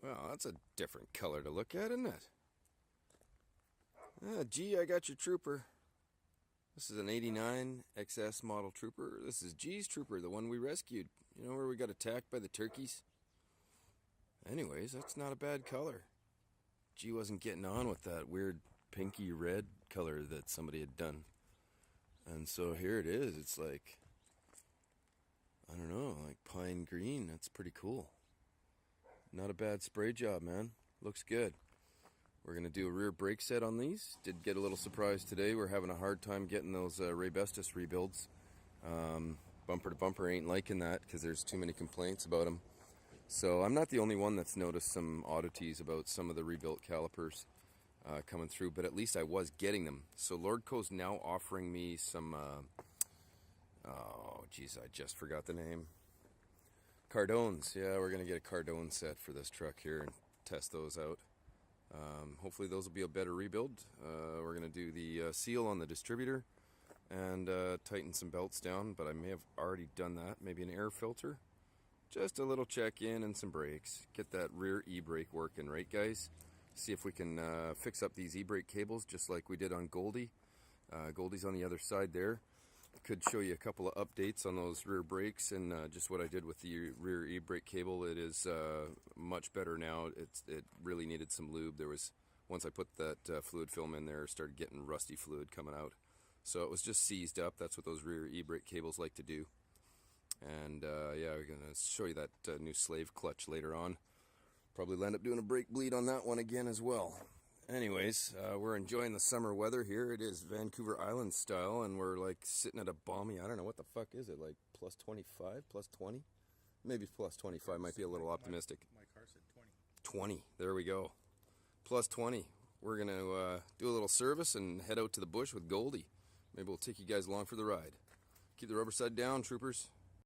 Well, that's a different color to look at, isn't it? Gee, I got your Trooper. This is an 89 XS model Trooper. This is G's Trooper, the one we rescued. You know where we got attacked by the turkeys? Anyways, that's not a bad color. G wasn't getting on with that weird pinky red color that somebody had done. And so here it is. It's like, I don't know, like pine green. That's pretty cool. Not a bad spray job, man. Looks good. We're going to do a rear brake set on these. Did get a little surprise today. We're having a hard time getting those Raybestos rebuilds. Bumper to bumper ain't liking that because there's too many complaints about them. So I'm not the only one that's noticed some oddities about some of the rebuilt calipers coming through, but at least I was getting them. So Lordco's now offering me some, oh geez, I just forgot the name. Cardones. Yeah, we're going to get a Cardone set for this truck here and test those out. Hopefully those will be a better rebuild. We're going to do the seal on the distributor and tighten some belts down, but I may have already done that. Maybe an air filter. Just a little check-in and some brakes. Get that rear e-brake working, right guys? See if we can fix up these e-brake cables just like we did on Goldie. Goldie's on the other side there. Could show you a couple of updates on those rear brakes and just what I did with the rear e-brake cable. It is much better now. It really needed some lube. There was, once I put that fluid film in there, started getting rusty fluid coming out. So it was just seized up. That's what those rear e-brake cables like to do. And yeah, we're going to show you that new slave clutch later on. Probably end up doing a brake bleed on that one again as well. Anyways, we're enjoying the summer weather here. It is Vancouver Island style, and we're like sitting at a balmy, I don't know, what the fuck is it, like plus 25, plus 20? Maybe plus 25, might be a little optimistic. My car said 20. 20, there we go. Plus 20. We're going to do a little service and head out to the bush with Goldie. Maybe we'll take you guys along for the ride. Keep the rubber side down, troopers.